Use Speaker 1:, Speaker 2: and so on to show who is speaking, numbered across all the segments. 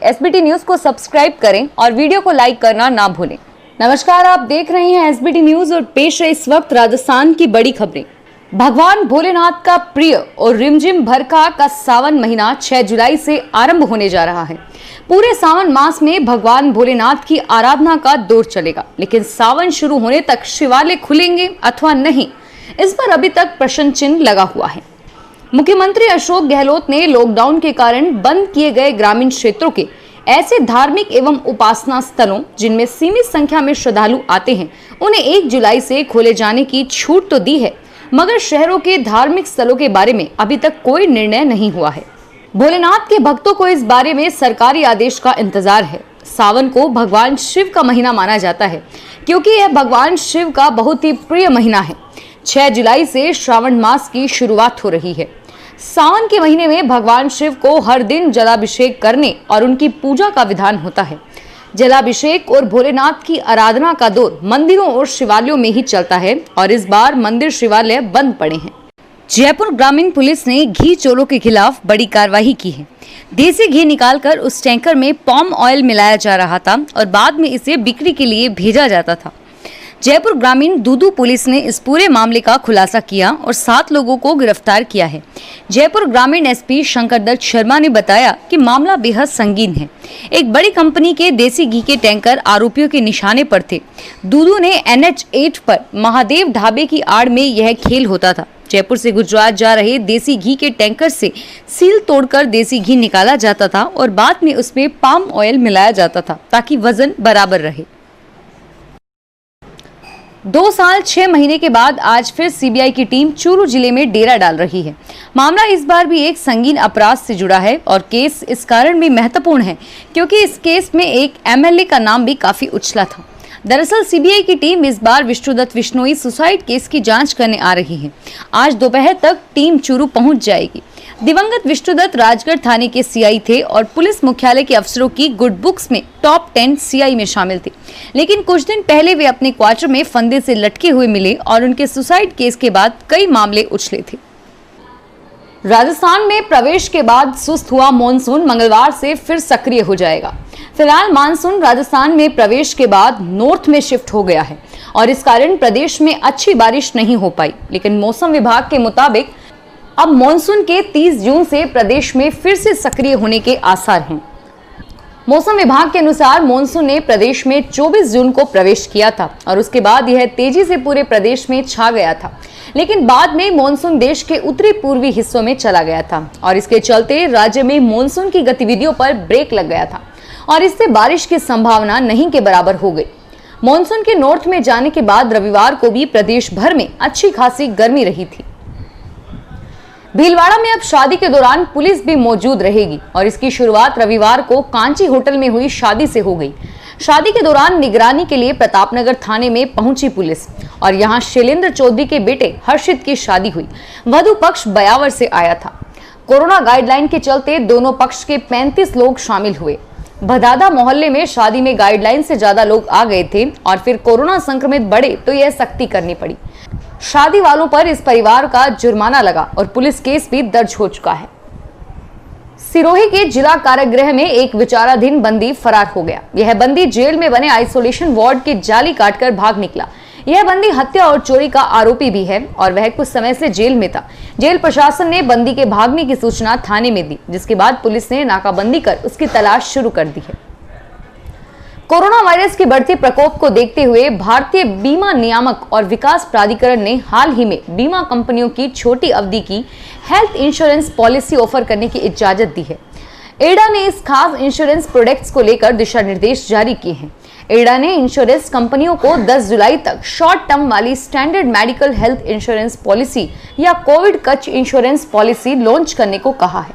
Speaker 1: SBT news को subscribe करें और वीडियो को लाइक करना ना भूलें। नमस्कार, आप देख रहे हैं एसबीटी न्यूज और पेश है इस वक्त राजस्थान की बड़ी खबरें। भगवान भोलेनाथ का प्रिय और रिमझिम भरका का सावन महीना 6 जुलाई से आरंभ होने जा रहा है। पूरे सावन मास में भगवान भोलेनाथ की आराधना का दौर चलेगा, लेकिन सावन शुरू होने तक शिवालय खुलेंगे अथवा नहीं, इस पर अभी तक प्रश्न चिन्ह लगा हुआ है। मुख्यमंत्री अशोक गहलोत ने लॉकडाउन के कारण बंद किए गए ग्रामीण क्षेत्रों के ऐसे धार्मिक एवं उपासना स्थलों जिनमें सीमित संख्या में श्रद्धालु आते हैं, उन्हें 1 जुलाई से खोले जाने की छूट तो दी है, मगर शहरों के धार्मिक स्थलों के बारे में अभी तक कोई निर्णय नहीं हुआ है। भोलेनाथ के भक्तों को इस बारे में सरकारी आदेश का इंतजार है। सावन को भगवान शिव का महीना माना जाता है, क्योंकि यह भगवान शिव का बहुत ही प्रिय महीना है। 6 जुलाई से श्रावण मास की शुरुआत हो रही है। सावन के महीने में भगवान शिव को हर दिन जलाभिषेक करने और उनकी पूजा का विधान होता है। जलाभिषेक और भोलेनाथ की आराधना का दौर मंदिरों और शिवालयों में ही चलता है और इस बार मंदिर शिवालय बंद पड़े हैं। जयपुर ग्रामीण पुलिस ने घी चोरों के खिलाफ बड़ी कार्रवाई की है। देसी घी निकालकर उस टैंकर में पाम ऑयल मिलाया जा रहा था और बाद में इसे बिक्री के लिए भेजा जाता था। जयपुर ग्रामीण दूदू पुलिस ने इस पूरे मामले का खुलासा किया और 7 लोगों को गिरफ्तार किया है। जयपुर ग्रामीण एसपी शंकर दत्त शर्मा ने बताया कि मामला बेहद संगीन है। एक बड़ी कंपनी के देसी घी के टैंकर आरोपियों के निशाने पर थे। दूदू ने NH8 पर महादेव ढाबे की आड़ में यह खेल होता था। जयपुर से गुजरात जा रहे देसी घी के टैंकर से सील तोड़कर देसी घी निकाला जाता था और बाद में उसमें पाम ऑयल मिलाया जाता था ताकि वजन बराबर रहे। 2 साल 6 महीने के बाद आज फिर सीबीआई की टीम चूरू जिले में डेरा डाल रही है। मामला इस बार भी एक संगीन अपराध से जुड़ा है और केस इस कारण भी महत्वपूर्ण है क्योंकि इस केस में एक एमएलए का नाम भी काफी उछला था। दरअसल सीबीआई की टीम इस बार विष्णुदत्त विश्नोई सुसाइड केस की जांच करने आ रही है। आज दोपहर तक टीम चूरू पहुंच जाएगी। दिवंगत विष्णुदत्त राजगढ़ थाने के सीआई थे और पुलिस मुख्यालय के अफसरों की गुड बुक्स में टॉप 10 सीआई में शामिल थे, लेकिन कुछ दिन पहले वे अपने क्वार्टर में फंदे से लटके हुए मिले और उनके सुसाइड केस के बाद कई मामले उछले थे। राजस्थान में प्रवेश के बाद सुस्त हुआ मॉनसून मंगलवार से फिर सक्रिय हो जाएगा। फिलहाल मानसून राजस्थान में प्रवेश के बाद नॉर्थ में शिफ्ट हो गया है और इस कारण प्रदेश में अच्छी बारिश नहीं हो पाई, लेकिन मौसम विभाग के मुताबिक अब मॉनसून के 30 जून से प्रदेश में फिर से सक्रिय होने के आसार हैं। मौसम विभाग के अनुसार मॉनसून ने प्रदेश में 24 जून को प्रवेश किया था और उसके बाद यह तेजी से पूरे प्रदेश में छा गया था, लेकिन बाद में मॉनसून देश के उत्तरी पूर्वी हिस्सों में चला गया था और इसके चलते राज्य में मॉनसून की गतिविधियों पर ब्रेक लग गया था और इससे बारिश की संभावना नहीं के बराबर हो गई। मॉनसून के नॉर्थ में जाने के बाद रविवार को भी प्रदेश भर में अच्छी खासी गर्मी रही थी। भीलवाड़ा में अब शादी के दौरान पुलिस भी मौजूद रहेगी और इसकी शुरुआत रविवार को कांची होटल में हुई शादी से हो गई। शादी के दौरान निगरानी के लिए प्रतापनगर थाने में पहुंची पुलिस और यहां शैलेंद्र चौधरी के बेटे हर्षित की शादी हुई। वधु पक्ष बयावर से आया था। कोरोना गाइडलाइन के चलते दोनों पक्ष के 35 लोग शामिल हुए। भदादा मोहल्ले में शादी में गाइडलाइन से ज्यादा लोग आ गए थे और फिर कोरोना संक्रमित बढ़े तो यह सख्ती करनी पड़ी। शादी वालों पर इस परिवार का जुर्माना लगा और पुलिस केस भी दर्ज हो चुका है। सिरोही के जिला कारागृह में एक विचाराधीन बंदी फरार हो गया। यह बंदी जेल में बने आइसोलेशन वार्ड के जाली काटकर भाग निकला। यह बंदी हत्या और चोरी का आरोपी भी है और वह कुछ समय से जेल में था। जेल प्रशासन ने बंदी के भागने की सूचना थाने में दी, जिसके बाद पुलिस ने नाकाबंदी कर उसकी तलाश शुरू कर दी है। कोरोना वायरस के बढ़ते प्रकोप को देखते हुए भारतीय बीमा नियामक और विकास प्राधिकरण ने हाल ही में बीमा कंपनियों की छोटी अवधि की हेल्थ इंश्योरेंस पॉलिसी ऑफर करने की इजाजत दी है। एडा ने इस खास इंश्योरेंस प्रोडक्ट्स को लेकर दिशा निर्देश जारी किए हैं। एडा ने इंश्योरेंस कंपनियों को 10 जुलाई तक शॉर्ट टर्म वाली standard medical health insurance policy या कोविड कच इंश्योरेंस पॉलिसी लॉन्च करने को कहा है।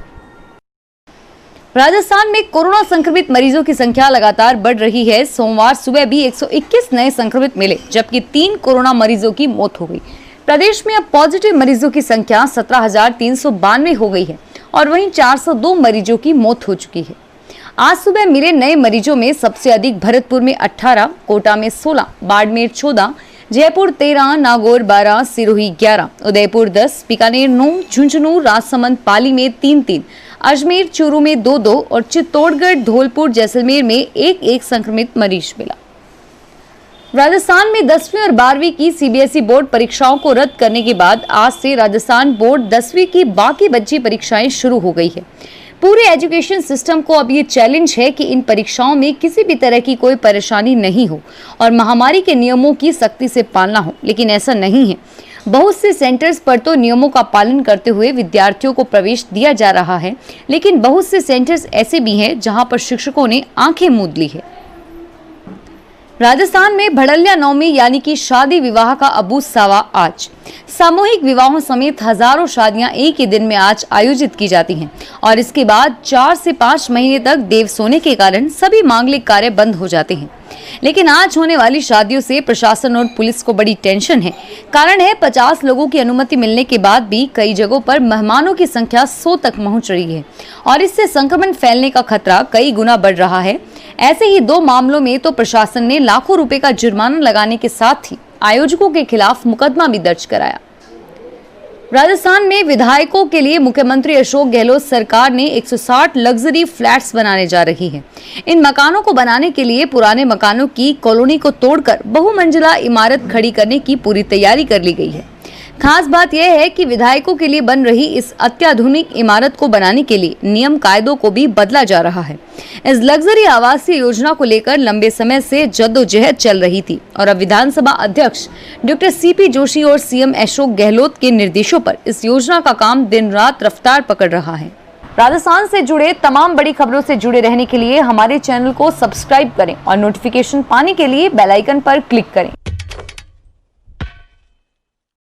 Speaker 1: राजस्थान में कोरोना संक्रमित मरीजों की संख्या लगातार बढ़ रही है। सोमवार सुबह भी 121 नए संक्रमित मिले, जबकि 3 कोरोना मरीजों की मौत हो गई। प्रदेश में अब पॉजिटिव मरीजों की संख्या 17,392 हो गई है और वहीं 402 मरीजों की मौत हो चुकी है। आज सुबह मिले नए मरीजों में सबसे अधिक भरतपुर में 18, कोटा में 16, बाड़मेर 14, जयपुर 13, नागौर 12, सिरोही 11, उदयपुर 10, बीकानेर 9, झुंझुनू, राजसमंद, पाली में 3-3, अजमेर चूरू में 2-2 और चित्तौड़गढ़, धौलपुर, जैसलमेर में 1-1 संक्रमित मरीज मिला। राजस्थान में 10वीं और 12वीं की सीबीएसई बोर्ड परीक्षाओं को रद्द करने के बाद आज से राजस्थान बोर्ड 10वीं की बाकी बची परीक्षाएं शुरू हो गई है। पूरे एजुकेशन सिस्टम को अब ये चैलेंज है कि इन परीक्षाओं में किसी भी तरह की कोई परेशानी नहीं हो और महामारी के नियमों की सख्ती से पालना हो, लेकिन ऐसा नहीं है। बहुत से सेंटर्स पर तो नियमों का पालन करते हुए विद्यार्थियों को प्रवेश दिया जा रहा है, लेकिन बहुत से सेंटर्स ऐसे भी हैं जहां पर शिक्षकों ने आंखें मूंद ली है। राजस्थान में भड़ल्या नवमी यानी कि शादी विवाह का अबूसावा आज। सामूहिक विवाहों समेत हजारों शादियां एक ही दिन में आज आयोजित की जाती हैं और इसके बाद 4 से 5 महीने तक देव सोने के कारण सभी मांगलिक कार्य बंद हो जाते हैं। लेकिन आज होने वाली शादियों से प्रशासन और पुलिस को बड़ी टेंशन है। कारण है 50 लोगों की अनुमति मिलने के बाद भी कई जगहों पर मेहमानों की संख्या 100 तक पहुंच रही है और इससे संक्रमण फैलने का खतरा कई गुना बढ़ रहा है। ऐसे ही 2 मामलों में तो प्रशासन ने लाखों रुपए का जुर्माना लगाने के साथ ही आयोजकों के खिलाफ मुकदमा भी दर्ज कराया। राजस्थान में विधायकों के लिए मुख्यमंत्री अशोक गहलोत सरकार ने 160 लग्जरी फ्लैट्स बनाने जा रही है। इन मकानों को बनाने के लिए पुराने मकानों की कॉलोनी को तोड़कर बहुमंजिला इमारत खड़ी करने की पूरी तैयारी कर ली गई है। खास बात यह है कि विधायकों के लिए बन रही इस अत्याधुनिक इमारत को बनाने के लिए नियम कायदों को भी बदला जा रहा है। इस लग्जरी आवासीय योजना को लेकर लंबे समय से जद्दोजहद चल रही थी और अब विधानसभा अध्यक्ष डॉक्टर सीपी जोशी और सीएम अशोक गहलोत के निर्देशों पर इस योजना का काम दिन रात रफ्तार पकड़ रहा है। राजस्थान से जुड़े तमाम बड़ी खबरों से जुड़े रहने के लिए हमारे चैनल को सब्सक्राइब करें और नोटिफिकेशन पाने के लिए बेल आइकन पर क्लिक करें।